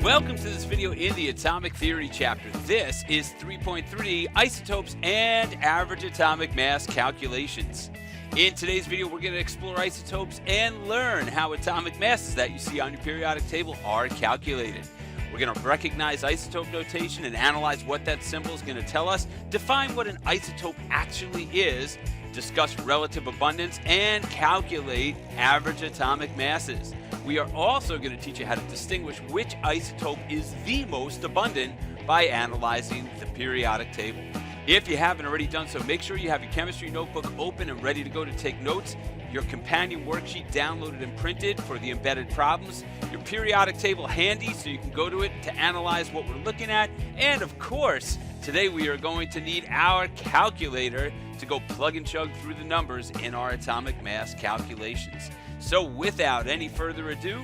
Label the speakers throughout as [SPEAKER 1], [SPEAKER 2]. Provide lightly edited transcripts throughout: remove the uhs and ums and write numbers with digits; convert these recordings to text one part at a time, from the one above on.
[SPEAKER 1] Welcome to this video in the Atomic Theory chapter. This is 3.3 Isotopes and Average Atomic Mass Calculations. In today's video, we're going to explore isotopes and learn how atomic masses that you see on your periodic table are calculated. We're going to recognize isotope notation and analyze what that symbol is going to tell us, define what an isotope actually is, discuss relative abundance, and calculate average atomic masses. We are also going to teach you how to distinguish which isotope is the most abundant by analyzing the periodic table. If you haven't already done so, make sure you have your chemistry notebook open and ready to go to take notes, your companion worksheet downloaded and printed for the embedded problems, your periodic table handy so you can go to it to analyze what we're looking at, and of course, today we are going to need our calculator to go plug and chug through the numbers in our atomic mass calculations. So without any further ado,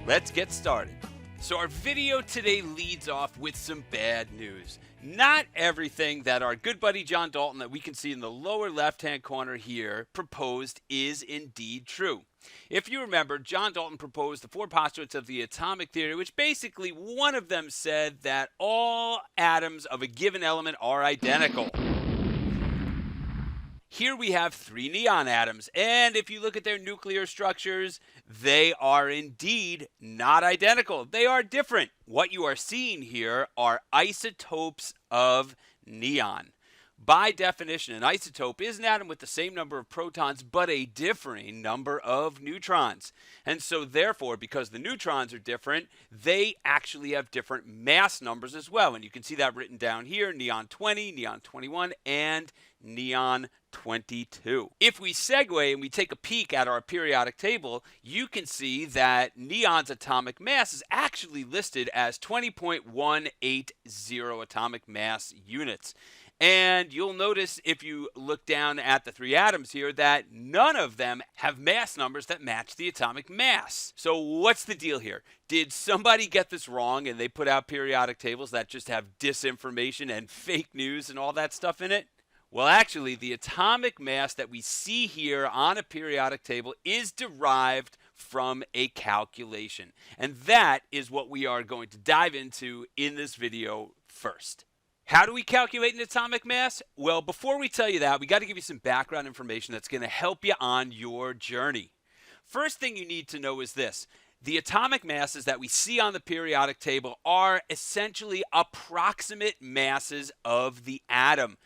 [SPEAKER 1] let's get started. So our video today leads off with some bad news. Not everything that our good buddy John Dalton, that we can see in the lower left-hand corner here, proposed is indeed true. If you remember, John Dalton proposed the four postulates of the atomic theory, which basically one of them said that all atoms of a given element are identical. Here we have three neon atoms, and if you look at their nuclear structures, they are indeed not identical. They are different. What you are seeing here are isotopes of neon. By definition, an isotope is an atom with the same number of protons but a differing number of neutrons. And so therefore, because the neutrons are different, they actually have different mass numbers as well. And you can see that written down here, neon 20, neon 21, and neon 22. If we segue and we take a peek at our periodic table, you can see that neon's atomic mass is actually listed as 20.180 atomic mass units. And you'll notice if you look down at the three atoms here that none of them have mass numbers that match the atomic mass. So what's the deal here? Did somebody get this wrong and they put out periodic tables that just have disinformation and fake news and all that stuff in it? Well, actually, the atomic mass that we see here on a periodic table is derived from a calculation. And that is what we are going to dive into in this video first. How do we calculate an atomic mass? Well, before we tell you that, we got to give you some background information that's going to help you on your journey. First thing you need to know is this. The atomic masses that we see on the periodic table are essentially approximate masses of the atom.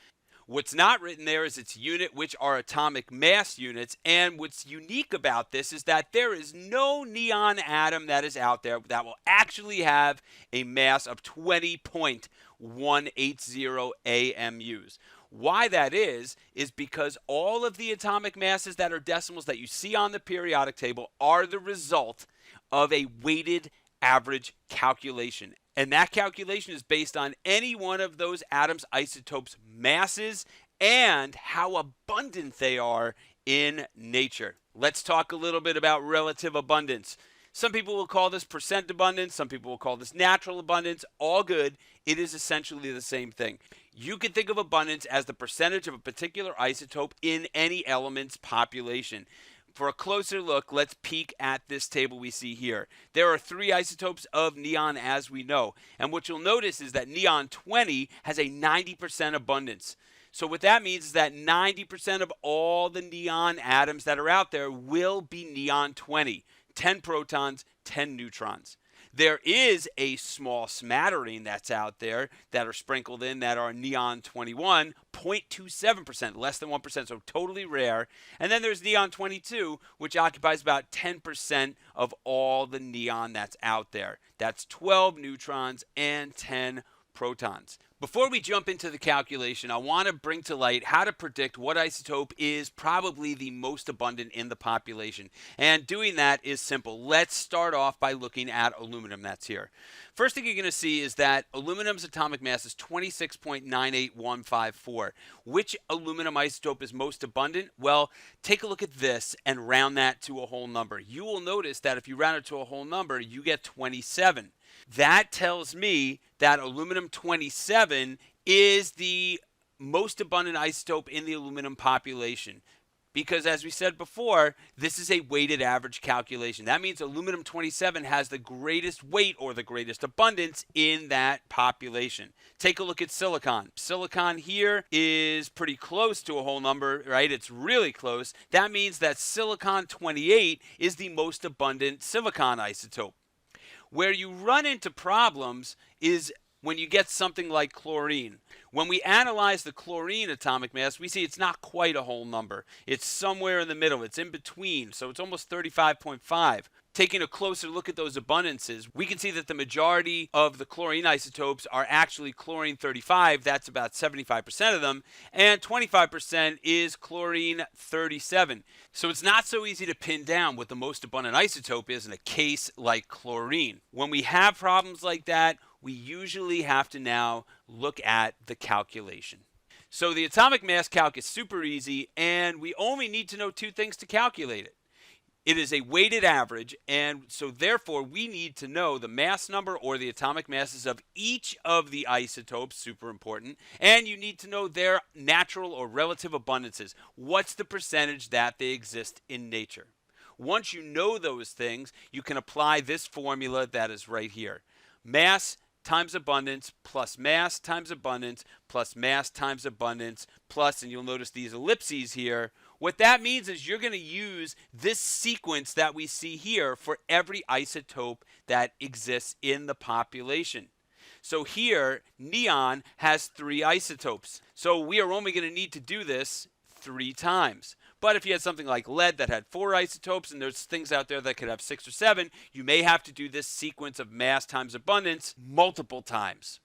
[SPEAKER 1] What's not written there is its unit, which are atomic mass units. And what's unique about this is that there is no neon atom that is out there that will actually have a mass of 20.180 AMUs. Why that is because all of the atomic masses that are decimals that you see on the periodic table are the result of a weighted average calculation. And that calculation is based on any one of those atoms' isotopes' masses and how abundant they are in nature. Let's talk a little bit about relative abundance. Some people will call this percent abundance. Some people will call this natural abundance. All good. It is essentially the same thing. You can think of abundance as the percentage of a particular isotope in any element's population. For a closer look, let's peek at this table we see here. There are three isotopes of neon as we know. And what you'll notice is that neon 20 has a 90% abundance. So what that means is that 90% of all the neon atoms that are out there will be neon 20. 10 protons, 10 neutrons. There is a small smattering that's out there that are sprinkled in that are neon 21, 0.27%, less than 1%, so totally rare. And then there's neon 22, which occupies about 10% of all the neon that's out there. That's 12 neutrons and 10 protons. Before we jump into the calculation, I want to bring to light how to predict what isotope is probably the most abundant in the population. And doing that is simple. Let's start off by looking at aluminum that's here. First thing you're going to see is that aluminum's atomic mass is 26.98154. Which aluminum isotope is most abundant? Well, take a look at this and round that to a whole number. You will notice that if you round it to a whole number, you get 27. That tells me that aluminum 27 is the most abundant isotope in the aluminum population. because as we said before, this is a weighted average calculation. That means aluminum 27 has the greatest weight or the greatest abundance in that population. Take a look at silicon. Silicon here is pretty close to a whole number, right? It's really close. That means that silicon 28 is the most abundant silicon isotope. Where you run into problems is when you get something like chlorine. When we analyze the chlorine atomic mass, we see it's not quite a whole number. It's somewhere in the middle. It's in between, so it's almost 35.5. Taking a closer look at those abundances, we can see that the majority of the chlorine isotopes are actually chlorine 35. That's about 75% of them. And 25% is chlorine 37. So it's not so easy to pin down what the most abundant isotope is in a case like chlorine. When we have problems like that, we usually have to now look at the calculation. So the atomic mass calc is super easy, and we only need to know two things to calculate it. It is a weighted average, and so therefore we need to know the mass number or the atomic masses of each of the isotopes, super important, and you need to know their natural or relative abundances. What's the percentage that they exist in nature? Once you know those things, you can apply this formula that is right here. Mass times abundance plus mass times abundance plus mass times abundance plus, and you'll notice these ellipses here. What that means is you're going to use this sequence that we see here for every isotope that exists in the population. So here, neon has 3 isotopes. So we are only going to need to do this 3 times. But if you had something like lead that had 4 isotopes, and there's things out there that could have 6 or 7, you may have to do this sequence of mass times abundance multiple times.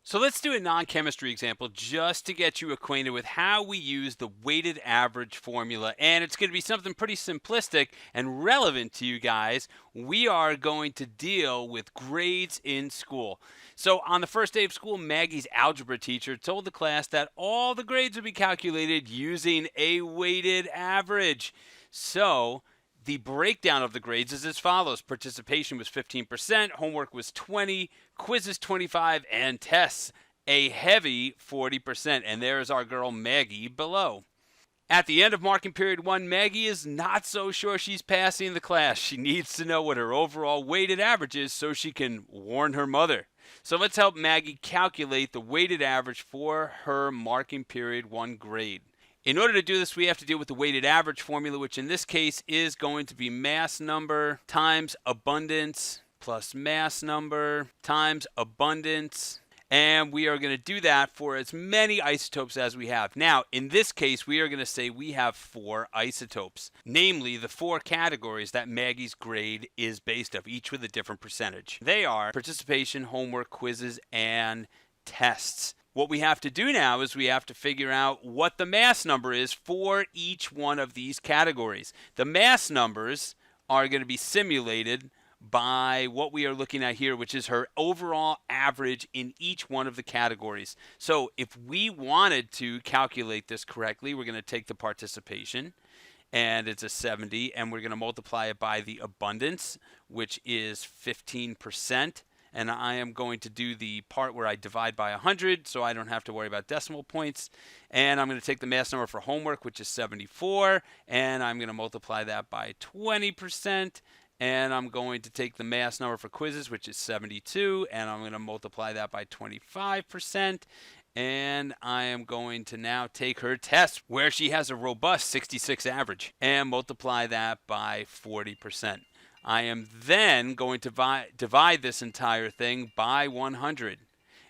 [SPEAKER 1] So let's do a non-chemistry example just to get you acquainted with how we use the weighted average formula. And it's going to be something pretty simplistic and relevant to you guys. We are going to deal with grades in school. So on the first day of school, Maggie's algebra teacher told the class that all the grades would be calculated using a weighted average. So the breakdown of the grades is as follows. Participation was 15%, homework was 20%, quizzes 25%, and tests a heavy 40%. And there's our girl Maggie below. At the end of marking period 1, Maggie is not so sure she's passing the class. She needs to know what her overall weighted average is so she can warn her mother. So let's help Maggie calculate the weighted average for her marking period 1 grade. In order to do this, we have to deal with the weighted average formula, which in this case is going to be mass number times abundance plus mass number times abundance. And we are going to do that for as many isotopes as we have. Now, in this case, we are going to say we have 4 isotopes, namely the 4 categories that Maggie's grade is based of, each with a different percentage. They are participation, homework, quizzes, and tests. What we have to do now is we have to figure out what the mass number is for each one of these categories. The mass numbers are going to be simulated by what we are looking at here, which is her overall average in each one of the categories. So if we wanted to calculate this correctly, we're going to take the participation, and it's a 70, and we're going to multiply it by the abundance, which is 15%. And I am going to do the part where I divide by 100 so I don't have to worry about decimal points. And I'm going to take the mass number for homework, which is 74, and I'm going to multiply that by 20%. And I'm going to take the mass number for quizzes, which is 72, and I'm going to multiply that by 25%. And I am going to now take her test, where she has a robust 66 average, and multiply that by 40%. I am then going to divide this entire thing by 100.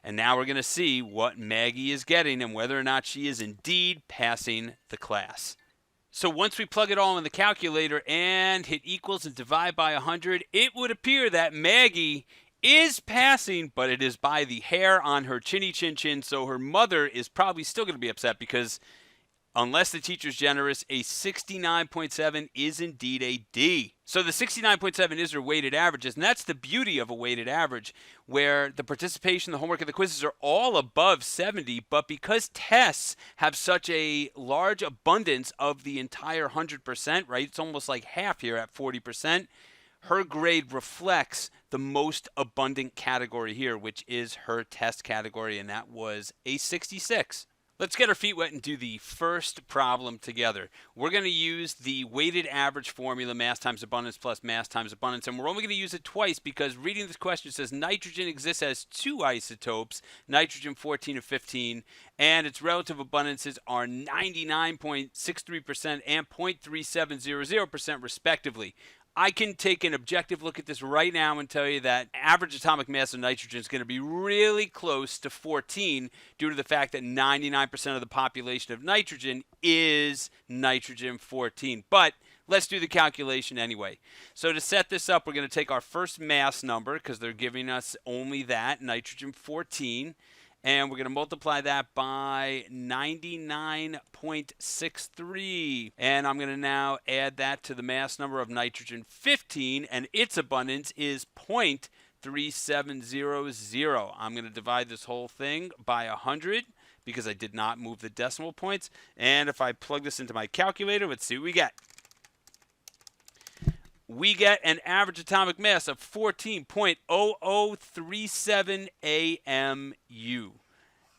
[SPEAKER 1] And now we're going to see what Maggie is getting and whether or not she is indeed passing the class. So once we plug it all in the calculator and hit equals and divide by 100, it would appear that Maggie is passing, but it is by the hair on her chinny chin chin. So her mother is probably still going to be upset because unless the teacher's generous, a 69.7 is indeed a D. So the 69.7 is her weighted averages, and that's the beauty of a weighted average, where the participation, the homework, and the quizzes are all above 70, but because tests have such a large abundance of the entire 100%, right? It's almost like half here at 40%. Her grade reflects the most abundant category here, which is her test category, and that was a 66. Let's get our feet wet and do the first problem together. We're going to use the weighted average formula, mass times abundance plus mass times abundance, and we're only going to use it twice because reading this question says nitrogen exists as two isotopes, nitrogen 14 and 15, and its relative abundances are 99.63% and 0.3700% respectively. I can take an objective look at this right now and tell you that average atomic mass of nitrogen is going to be really close to 14 due to the fact that 99% of the population of nitrogen is nitrogen 14. But let's do the calculation anyway. So to set this up, we're going to take our first mass number because they're giving us only that, nitrogen 14. And we're going to multiply that by 99.63. And I'm going to now add that to the mass number of nitrogen 15, and its abundance is 0.3700. I'm going to divide this whole thing by 100 because I did not move the decimal points. And if I plug this into my calculator, let's see what we get. We get an average atomic mass of 14.0037 AMU.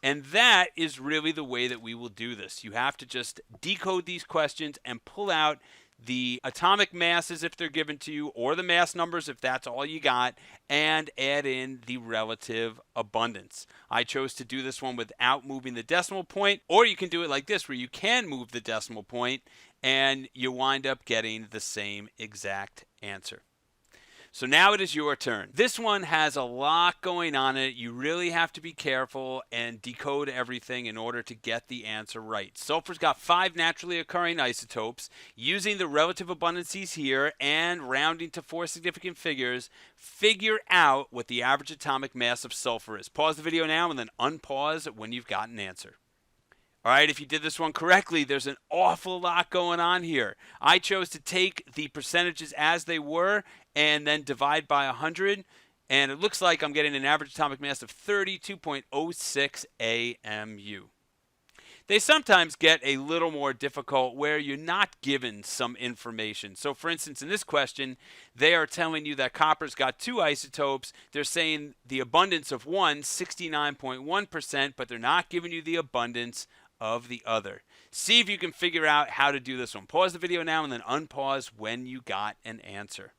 [SPEAKER 1] And that is really the way that we will do this. You have to just decode these questions and pull out the atomic masses if they're given to you, or the mass numbers if that's all you got, and add in the relative abundance. I chose to do this one without moving the decimal point, or you can do it like this where you can move the decimal point and you wind up getting the same exact answer. So now it is your turn. This one has a lot going on in it. You really have to be careful and decode everything in order to get the answer right. Sulfur's got 5 naturally occurring isotopes. Using the relative abundances here and rounding to 4 significant figures, figure out what the average atomic mass of sulfur is. Pause the video now and then unpause when you've got an answer. All right, if you did this one correctly, there's an awful lot going on here. I chose to take the percentages as they were and then divide by 100, and it looks like I'm getting an average atomic mass of 32.06 AMU. They sometimes get a little more difficult where you're not given some information. So for instance, in this question, they are telling you that copper's got 2 isotopes. They're saying the abundance of one, 69.1%, but they're not giving you the abundance of the other. See if you can figure out how to do this one. Pause the video now and then unpause when you got an answer.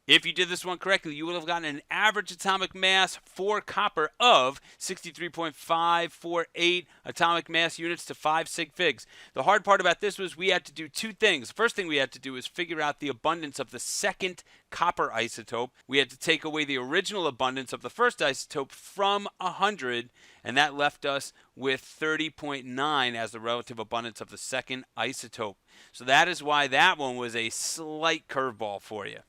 [SPEAKER 1] If you did this one correctly, you would have gotten an average atomic mass for copper of 63.548 atomic mass units to 5 sig figs. The hard part about this was we had to do 2 things. The first thing we had to do is figure out the abundance of the second copper isotope. We had to take away the original abundance of the first isotope from 100, and that left us with 30.9 as the relative abundance of the second isotope. So that is why that one was a slight curveball for you.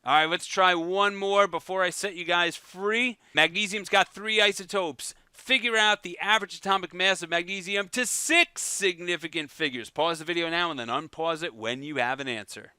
[SPEAKER 1] All right, let's try one more before I set you guys free. Magnesium's got 3 isotopes. Figure out the average atomic mass of magnesium to 6 significant figures. Pause the video now and then unpause it when you have an answer.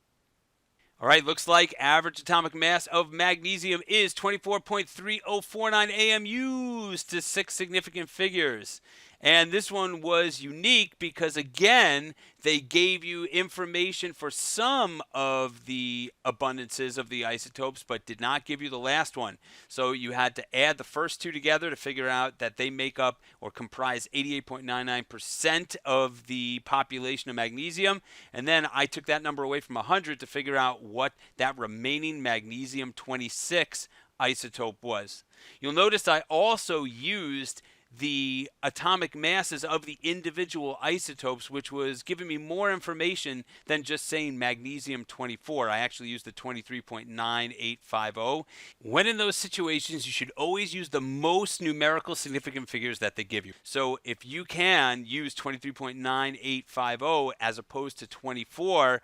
[SPEAKER 1] All right, looks like average atomic mass of magnesium is 24.3049 AMUs to 6 significant figures. And this one was unique because, again, they gave you information for some of the abundances of the isotopes, but did not give you the last one. So you had to add the first 2 together to figure out that they make up or comprise 88.99% of the population of magnesium. And then I took that number away from 100 to figure out what that remaining magnesium 26 isotope was. You'll notice I also used the atomic masses of the individual isotopes, which was giving me more information than just saying magnesium 24. I actually used the 23.9850. When in those situations, you should always use the most numerical significant figures that they give you. So if you can use 23.9850 as opposed to 24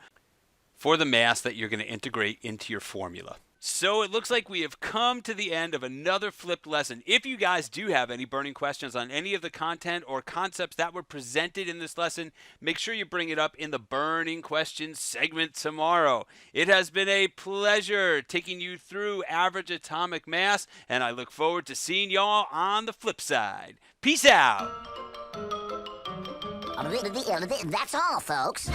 [SPEAKER 1] for the mass that you're going to integrate into your formula. So it looks like we have come to the end of another flipped lesson. If you guys do have any burning questions on any of the content or concepts that were presented in this lesson, make sure you bring it up in the burning questions segment tomorrow. It has been a pleasure taking you through average atomic mass, and I look forward to seeing y'all on the flip side. Peace out.
[SPEAKER 2] That's all, folks.